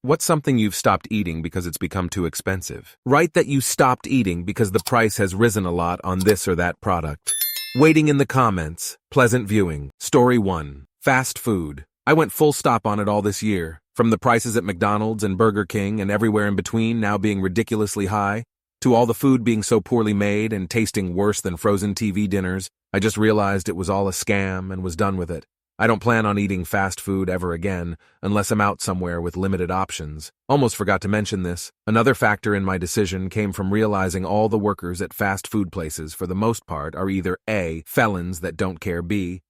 What's something you've stopped eating because it's become too expensive? Write that you stopped eating because the price has risen a lot on this or that product. Waiting in the comments. Pleasant viewing. Story 1. Fast food. I went full stop on it all this year. From the prices at McDonald's and Burger King and everywhere in between now being ridiculously high, to all the food being so poorly made and tasting worse than frozen TV dinners, I just realized it was all a scam and was done with it. I don't plan on eating fast food ever again, unless I'm out somewhere with limited options. Almost forgot to mention this. Another factor in my decision came from realizing all the workers at fast food places, for the most part, are either A, felons that don't care, B,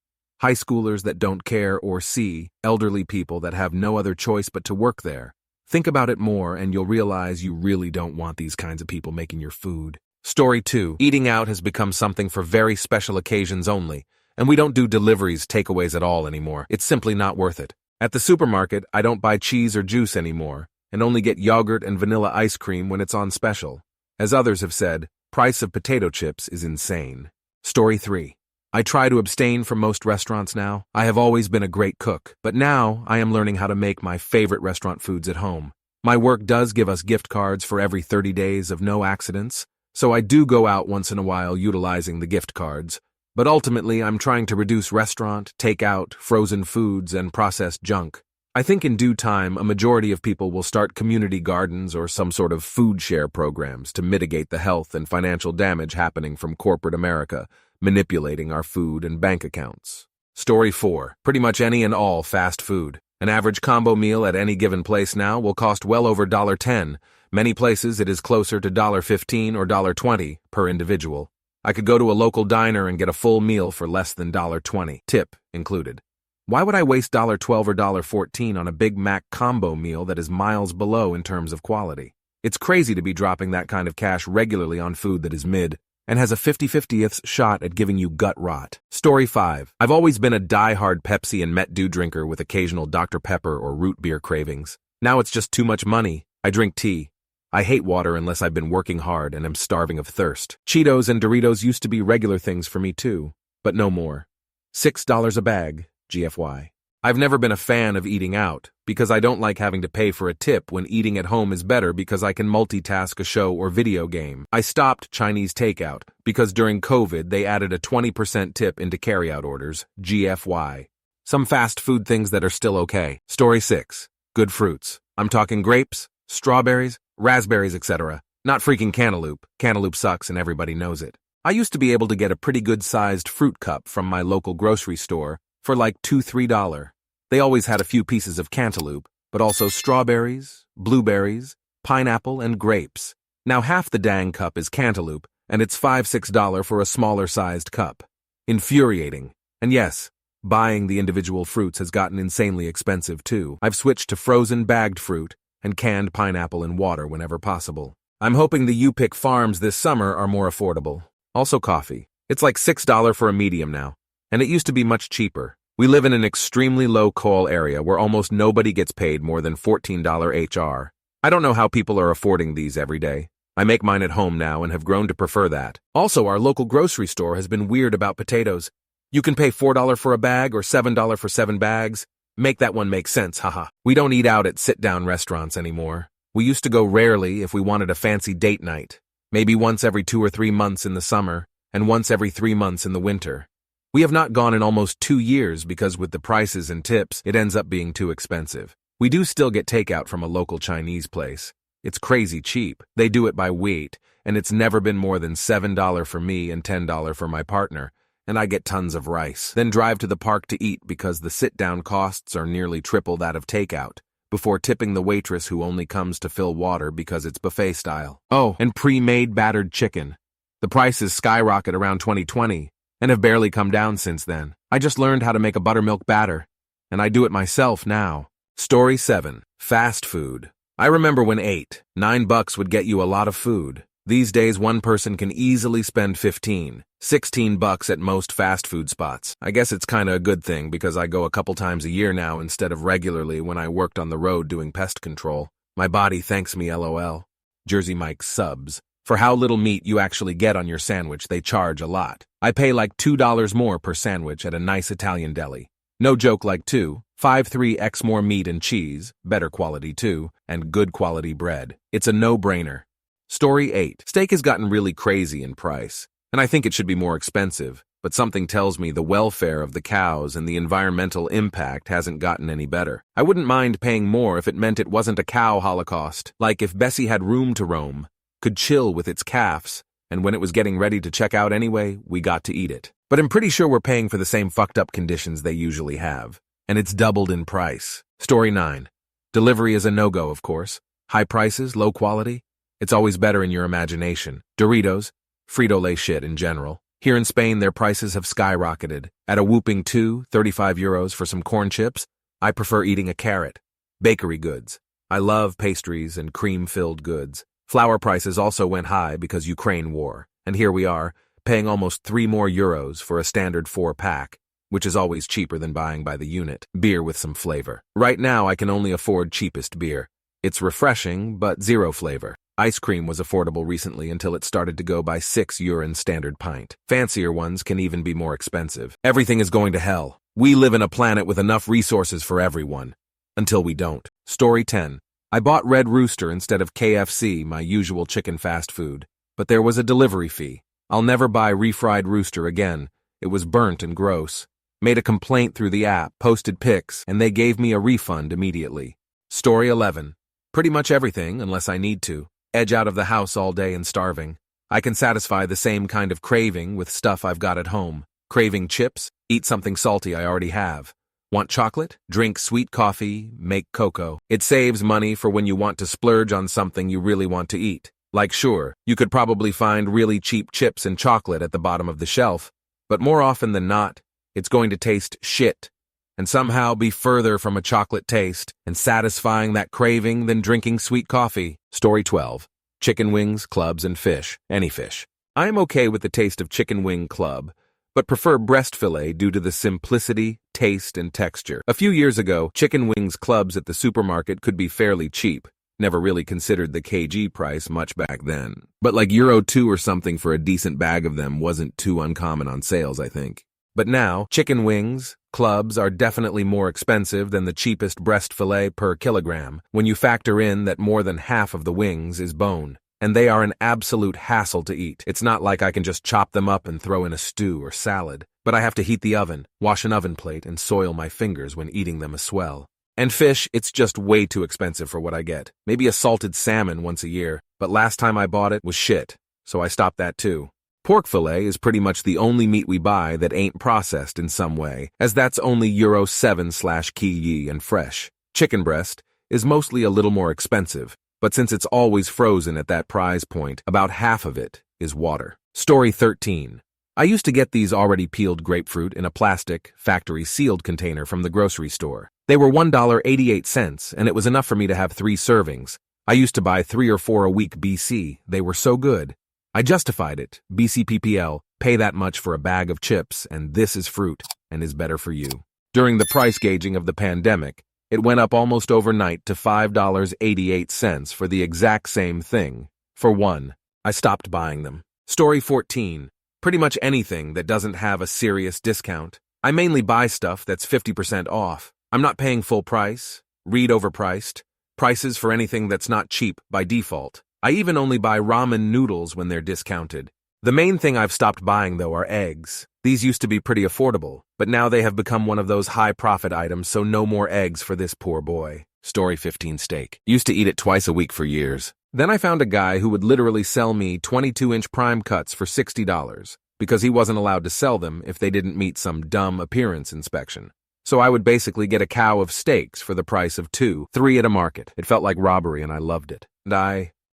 high schoolers that don't care, or C, elderly people that have no other choice but to work there. Think about it more and you'll realize you really don't want these kinds of people making your food. Story 2. Eating out has become something for very special occasions only. And we don't do deliveries, takeaways at all anymore. It's simply not worth it. At the supermarket, I don't buy cheese or juice anymore, and only get yogurt and vanilla ice cream when it's on special. As others have said, price of potato chips is insane. Story 3. I try to abstain from most restaurants now. I have always been a great cook, but now I am learning how to make my favorite restaurant foods at home. My work does give us gift cards for every 30 days of no accidents, so I do go out once in a while utilizing the gift cards. But ultimately, I'm trying to reduce restaurant, takeout, frozen foods, and processed junk. I think in due time, a majority of people will start community gardens or some sort of food share programs to mitigate the health and financial damage happening from corporate America, manipulating our food and bank accounts. Story 4. Pretty much any and all fast food. An average combo meal at any given place now will cost well over $1.10. Many places it is closer to $1.15 or $1.20 per individual. I could go to a local diner and get a full meal for less than $1.20, tip included. Why would I waste $1.12 or $1.14 on a Big Mac combo meal that is miles below in terms of quality? It's crazy to be dropping that kind of cash regularly on food that is mid and has a 50/50th shot at giving you gut rot. Story 5. I've always been a die-hard Pepsi and Met Dew drinker with occasional Dr. Pepper or root beer cravings. Now it's just too much money. I drink tea. I hate water unless I've been working hard and am starving of thirst. Cheetos and Doritos used to be regular things for me too, but no more. $6 a bag, GFY. I've never been a fan of eating out, because I don't like having to pay for a tip when eating at home is better because I can multitask a show or video game. I stopped Chinese takeout because during COVID they added a 20% tip into carryout orders, GFY. Some fast food things that are still okay. Story 6. Good fruits. I'm talking grapes, strawberries, raspberries, etc. Not freaking cantaloupe. Cantaloupe sucks and everybody knows it. I used to be able to get a pretty good-sized fruit cup from my local grocery store for like $2-3. They always had a few pieces of cantaloupe, but also strawberries, blueberries, pineapple, and grapes. Now half the dang cup is cantaloupe, and it's $5-6 for a smaller-sized cup. Infuriating. And yes, buying the individual fruits has gotten insanely expensive too. I've switched to frozen bagged fruit and canned pineapple in water whenever possible. I'm hoping the U-Pick farms this summer are more affordable. Also coffee. It's like $6 for a medium now, and it used to be much cheaper. We live in an extremely low-coal area where almost nobody gets paid more than $14 HR. I don't know how people are affording these every day. I make mine at home now and have grown to prefer that. Also, our local grocery store has been weird about potatoes. You can pay $4 for a bag or $7 for 7 bags. Make that one make sense, haha. We don't eat out at sit-down restaurants anymore. We used to go rarely if we wanted a fancy date night. Maybe once every 2 or 3 months in the summer, and once every 3 months in the winter. We have not gone in almost 2 years because with the prices and tips, it ends up being too expensive. We do still get takeout from a local Chinese place. It's crazy cheap. They do it by weight, and it's never been more than $7 for me and $10 for my partner. And I get tons of rice. Then drive to the park to eat because the sit-down costs are nearly triple that of takeout, before tipping the waitress who only comes to fill water because it's buffet style. Oh, and pre-made battered chicken. The prices skyrocket around 2020 and have barely come down since then. I just learned how to make a buttermilk batter, and I do it myself now. Story 7. Fast food. I remember when $8-9 would get you a lot of food. These days, one person can easily spend $15-16 at most fast food spots. I guess it's kinda a good thing because I go a couple times a year now instead of regularly when I worked on the road doing pest control. My body thanks me, LOL. Jersey Mike's subs. For how little meat you actually get on your sandwich, they charge a lot. I pay like $2 more per sandwich at a nice Italian deli. No joke, like $2, 5-3x more meat and cheese, better quality too, and good quality bread. It's a no-brainer. Story 8. Steak has gotten really crazy in price, and I think it should be more expensive, but something tells me the welfare of the cows and the environmental impact hasn't gotten any better. I wouldn't mind paying more if it meant it wasn't a cow holocaust, like if Bessie had room to roam, could chill with its calves, and when it was getting ready to check out anyway, we got to eat it. But I'm pretty sure we're paying for the same fucked up conditions they usually have, and it's doubled in price. Story 9. Delivery is a no-go, of course. High prices, low quality. It's always better in your imagination. Doritos, Frito-Lay shit in general. Here in Spain, their prices have skyrocketed. At a whooping 35 euros for some corn chips, I prefer eating a carrot. Bakery goods. I love pastries and cream-filled goods. Flour prices also went high because Ukraine war, and here we are, paying almost 3 more euros for a standard 4-pack, which is always cheaper than buying by the unit. Beer with some flavor. Right now, I can only afford cheapest beer. It's refreshing, but zero flavor. Ice cream was affordable recently until it started to go by €6 standard pint. Fancier ones can even be more expensive. Everything is going to hell. We live in a planet with enough resources for everyone. Until we don't. Story 10. I bought Red Rooster instead of KFC, my usual chicken fast food. But there was a delivery fee. I'll never buy refried Rooster again. It was burnt and gross. Made a complaint through the app, posted pics, and they gave me a refund immediately. Story 11. Pretty much everything, unless I need to. Edge out of the house all day and starving. I can satisfy the same kind of craving with stuff I've got at home. Craving chips? Eat something salty I already have. Want chocolate? Drink sweet coffee, make cocoa. It saves money for when you want to splurge on something you really want to eat. Like sure, you could probably find really cheap chips and chocolate at the bottom of the shelf, but more often than not, it's going to taste shit, and somehow be further from a chocolate taste and satisfying that craving than drinking sweet coffee. Story 12. Chicken wings, clubs, and fish. Any fish. I am okay with the taste of chicken wing club, but prefer breast fillet due to the simplicity, taste, and texture. A few years ago, chicken wings clubs at the supermarket could be fairly cheap. Never really considered the kg price much back then. But like €2 or something for a decent bag of them wasn't too uncommon on sales, I think. But now, chicken wings, clubs are definitely more expensive than the cheapest breast fillet per kilogram when you factor in that more than half of the wings is bone. And they are an absolute hassle to eat. It's not like I can just chop them up and throw in a stew or salad, but I have to heat the oven, wash an oven plate, and soil my fingers when eating them as well. And fish, it's just way too expensive for what I get. Maybe a salted salmon once a year, but last time I bought it was shit, so I stopped that too. Pork fillet is pretty much the only meat we buy that ain't processed in some way, as that's only €7/kg and fresh. Chicken breast is mostly a little more expensive, but since it's always frozen at that price point, about half of it is water. Story 13. I used to get these already peeled grapefruit in a plastic, factory-sealed container from the grocery store. They were $1.88, and it was enough for me to have 3 servings. I used to buy 3 or 4 a week BC. They were so good. I justified it. BCPPL, pay that much for a bag of chips, and this is fruit, and is better for you. During the price gauging of the pandemic, it went up almost overnight to $5.88 for the exact same thing. For one, I stopped buying them. Story 14. Pretty much anything that doesn't have a serious discount. I mainly buy stuff that's 50% off. I'm not paying full price, read overpriced, prices for anything that's not cheap by default. I even only buy ramen noodles when they're discounted. The main thing I've stopped buying, though, are eggs. These used to be pretty affordable, but now they have become one of those high-profit items, so no more eggs for this poor boy. Story 15. Steak. Used to eat it twice a week for years. Then I found a guy who would literally sell me 22-inch prime cuts for $60, because he wasn't allowed to sell them if they didn't meet some dumb appearance inspection. So I would basically get a cow of steaks for the price of 2, 3 at a market. It felt like robbery and I loved it.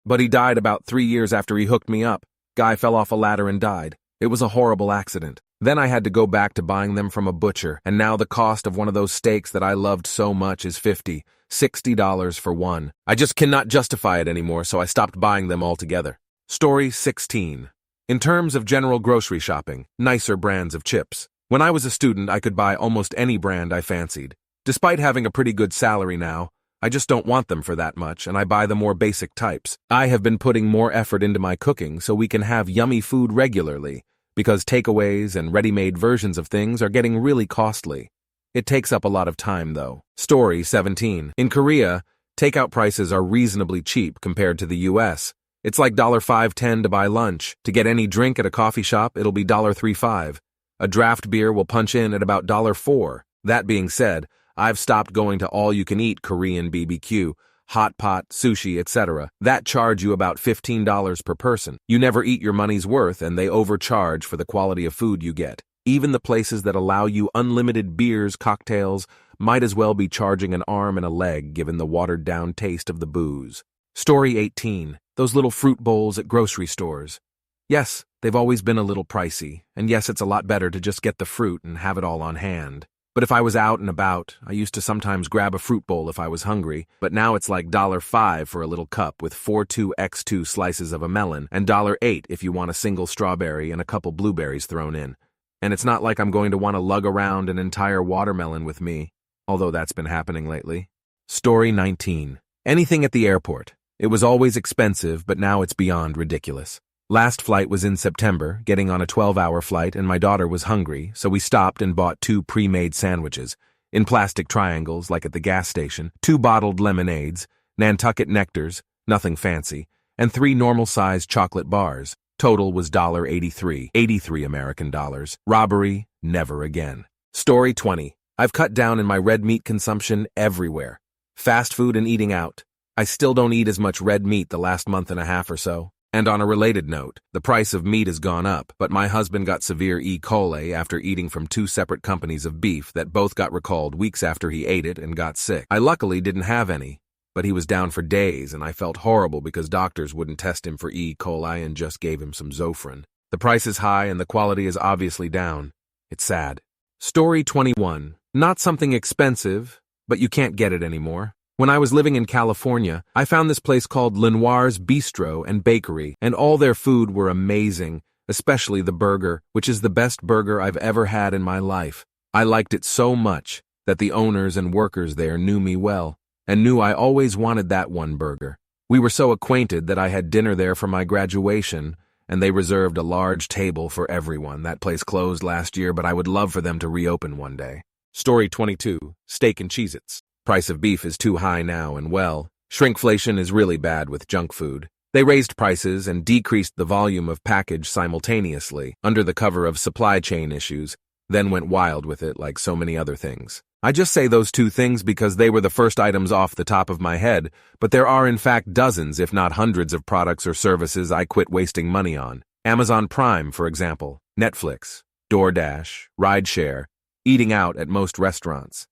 But he died about 3 years after he hooked me up. Guy fell off a ladder and died. It was a horrible accident. Then I had to go back to buying them from a butcher, and now the cost of one of those steaks that I loved so much is $50, $60 for one. I just cannot justify it anymore, so I stopped buying them altogether. Story 16. In terms of general grocery shopping, nicer brands of chips. When I was a student, I could buy almost any brand I fancied. Despite having a pretty good salary now, I just don't want them for that much, and I buy the more basic types. I have been putting more effort into my cooking so we can have yummy food regularly, because takeaways and ready-made versions of things are getting really costly. It takes up a lot of time, though. Story 17. In Korea, takeout prices are reasonably cheap compared to the US. It's like $5.10 to buy lunch. To get any drink at a coffee shop, it'll be $3.35. A draft beer will punch in at about $4. That being said, I've stopped going to all-you-can-eat Korean BBQ, hot pot, sushi, etc. That charge you about $15 per person. You never eat your money's worth, and they overcharge for the quality of food you get. Even the places that allow you unlimited beers, cocktails, might as well be charging an arm and a leg given the watered-down taste of the booze. Story 18. Those little fruit bowls at grocery stores. Yes, they've always been a little pricey, and yes, it's a lot better to just get the fruit and have it all on hand. But if I was out and about, I used to sometimes grab a fruit bowl if I was hungry, but now it's like $5 for a little cup with 42x2 slices of a melon, and $8 if you want a single strawberry and a couple blueberries thrown in. And it's not like I'm going to want to lug around an entire watermelon with me, although that's been happening lately. Story 19. Anything at the airport. It was always expensive, but now it's beyond ridiculous. Last flight was in September, getting on a 12-hour flight, and my daughter was hungry, so we stopped and bought 2 pre-made sandwiches, in plastic triangles like at the gas station, 2 bottled lemonades, Nantucket nectars, nothing fancy, and 3 normal-sized chocolate bars. Total was $83, 83 American dollars. Robbery, never again. Story 20. I've cut down in my red meat consumption everywhere. Fast food and eating out. I still don't eat as much red meat the last month and a half or so. And on a related note, the price of meat has gone up, but my husband got severe E. coli after eating from 2 separate companies of beef that both got recalled weeks after he ate it and got sick. I luckily didn't have any, but he was down for days and I felt horrible because doctors wouldn't test him for E. coli and just gave him some Zofran. The price is high and the quality is obviously down. It's sad. Story 21. Not something expensive, but you can't get it anymore. When I was living in California, I found this place called Lenoir's Bistro and Bakery, and all their food were amazing, especially the burger, which is the best burger I've ever had in my life. I liked it so much that the owners and workers there knew me well, and knew I always wanted that one burger. We were so acquainted that I had dinner there for my graduation, and they reserved a large table for everyone. That place closed last year, but I would love for them to reopen one day. Story 22. Steak and Cheez-Its. Price of beef is too high now, and well, shrinkflation is really bad with junk food. They raised prices and decreased the volume of package simultaneously, under the cover of supply chain issues, then went wild with it like so many other things. I just say those 2 things because they were the first items off the top of my head, but there are in fact dozens, if not hundreds of products or services I quit wasting money on. Amazon Prime, for example, Netflix, DoorDash, rideshare, eating out at most restaurants,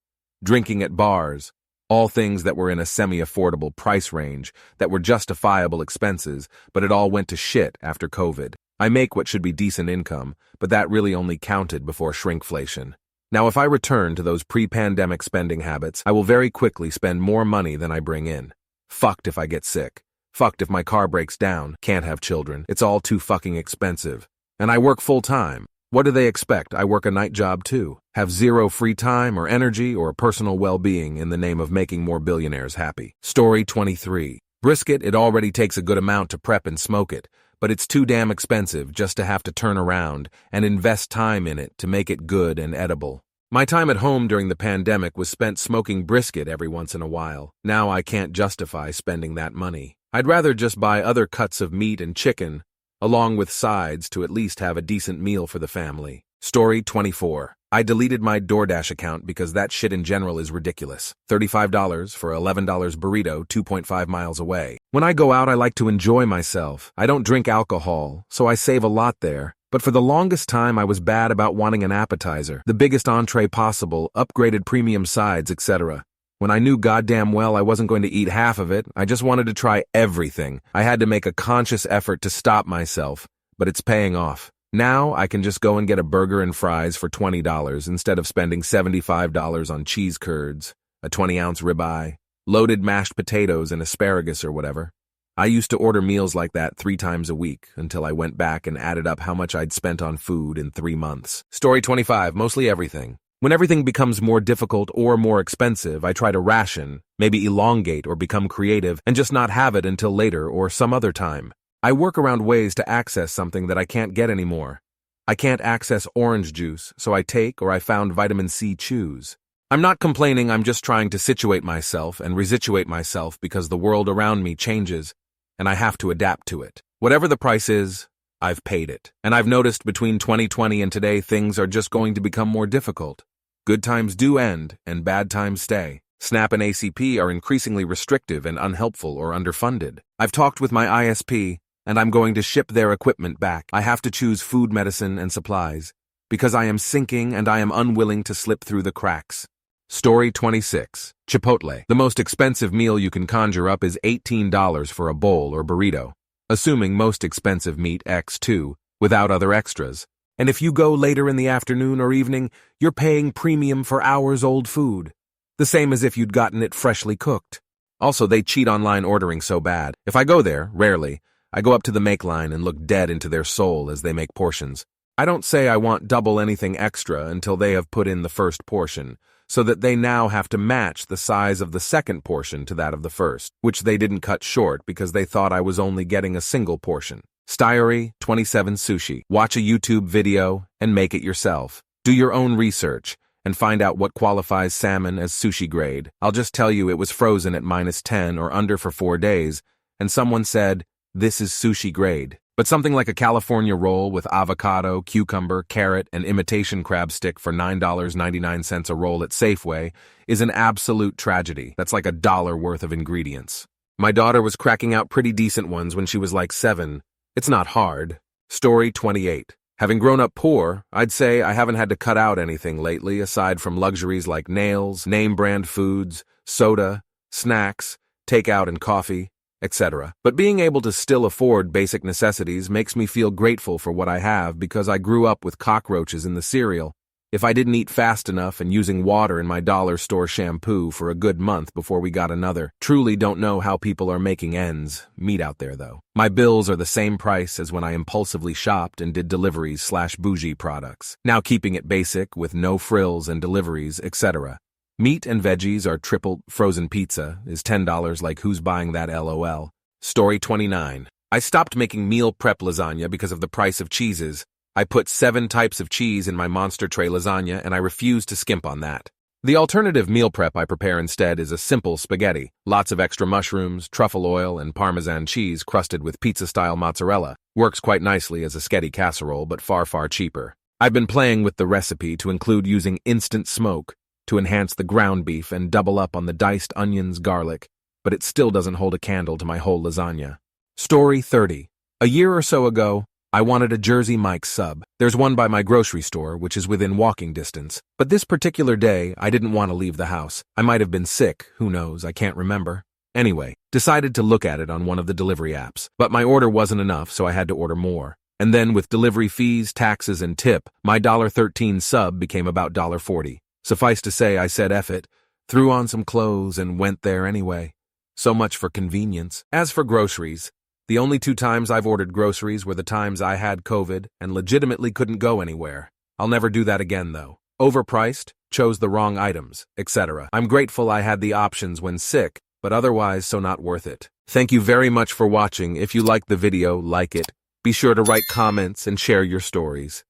drinking at bars, all things that were in a semi-affordable price range, that were justifiable expenses, but it all went to shit after COVID. I make what should be decent income, but that really only counted before shrinkflation. Now if I return to those pre-pandemic spending habits, I will very quickly spend more money than I bring in. Fucked if I get sick. Fucked if my car breaks down. Can't have children. It's all too fucking expensive. And I work full-time. What do they expect? I work a night job too. Have zero free time or energy or personal well-being in the name of making more billionaires happy. Story 23. Brisket, it already takes a good amount to prep and smoke it, but it's too damn expensive just to have to turn around and invest time in it to make it good and edible. My time at home during the pandemic was spent smoking brisket every once in a while. Now I can't justify spending that money. I'd rather just buy other cuts of meat and chicken, along with sides to at least have a decent meal for the family. Story 24. I deleted my DoorDash account because that shit in general is ridiculous. $35 for $11 burrito 2.5 miles away. When I go out, I like to enjoy myself. I don't drink alcohol, so I save a lot there. But for the longest time, I was bad about wanting an appetizer, the biggest entree possible, upgraded premium sides, etc. When I knew goddamn well I wasn't going to eat half of it, I just wanted to try everything. I had to make a conscious effort to stop myself, but it's paying off. Now I can just go and get a burger and fries for $20 instead of spending $75 on cheese curds, a 20-ounce ribeye, loaded mashed potatoes and asparagus or whatever. I used to order meals like that 3 times a week until I went back and added up how much I'd spent on food in 3 months. Story 25, mostly everything. When everything becomes more difficult or more expensive, I try to ration, maybe elongate or become creative, and just not have it until later or some other time. I work around ways to access something that I can't get anymore. I can't access orange juice, so I take or I found vitamin C chews. I'm not complaining, I'm just trying to situate myself and resituate myself because the world around me changes and I have to adapt to it. Whatever the price is, I've paid it. And I've noticed between 2020 and today things are just going to become more difficult. Good times do end and bad times stay. SNAP and ACP are increasingly restrictive and unhelpful or underfunded. I've talked with my ISP and I'm going to ship their equipment back. I have to choose food, medicine, and supplies because I am sinking and I am unwilling to slip through the cracks. Story 26. Chipotle. The most expensive meal you can conjure up is $18 for a bowl or burrito, assuming most expensive meat X2, without other extras. And if you go later in the afternoon or evening, you're paying premium for hours-old food. The same as if you'd gotten it freshly cooked. Also, they cheat online ordering so bad. If I go there, rarely, I go up to the make line and look dead into their soul as they make portions. I don't say I want double anything extra until they have put in the first portion, so that they now have to match the size of the second portion to that of the first, which they didn't cut short because they thought I was only getting a single portion. Styery 27 Sushi. Watch a YouTube video and make it yourself. Do your own research and find out what qualifies salmon as sushi grade. I'll just tell you it was frozen at -10 or under for 4 days, and someone said, "This is sushi grade." But something like a California roll with avocado, cucumber, carrot, and imitation crab stick for $9.99 a roll at Safeway is an absolute tragedy. That's like $1 worth of ingredients. My daughter was cracking out pretty decent ones when she was like 7. It's not hard. Story 28. Having grown up poor, I'd say I haven't had to cut out anything lately aside from luxuries like nails, name-brand foods, soda, snacks, takeout and coffee, etc. But being able to still afford basic necessities makes me feel grateful for what I have because I grew up with cockroaches in the cereal. If I didn't eat fast enough and using water in my dollar store shampoo for a good month before we got another. Truly don't know how people are making ends meet out there though. My bills are the same price as when I impulsively shopped and did deliveries/bougie products. Now keeping it basic with no frills and deliveries, etc. Meat and veggies are tripled. Frozen pizza is $10 like who's buying that LOL. Story 29. I stopped making meal prep lasagna because of the price of cheeses. I put 7 types of cheese in my monster tray lasagna and I refuse to skimp on that. The alternative meal prep I prepare instead is a simple spaghetti. Lots of extra mushrooms, truffle oil, and Parmesan cheese crusted with pizza-style mozzarella. Works quite nicely as a sketty casserole but far, far cheaper. I've been playing with the recipe to include using instant smoke to enhance the ground beef and double up on the diced onions, garlic, but it still doesn't hold a candle to my whole lasagna. Story 30. A year or so ago, I wanted a Jersey Mike's sub. There's one by my grocery store, which is within walking distance. But this particular day, I didn't want to leave the house. I might have been sick, who knows, I can't remember. Anyway, decided to look at it on one of the delivery apps. But my order wasn't enough, so I had to order more. And then with delivery fees, taxes, and tip, my $1.13 sub became about $1.40. Suffice to say, I said F it, threw on some clothes, and went there anyway. So much for convenience. As for groceries, the only 2 times I've ordered groceries were the times I had COVID and legitimately couldn't go anywhere. I'll never do that again, though. Overpriced, chose the wrong items, etc. I'm grateful I had the options when sick, but otherwise so not worth it. Thank you very much for watching. If you liked the video, like it. Be sure to write comments and share your stories.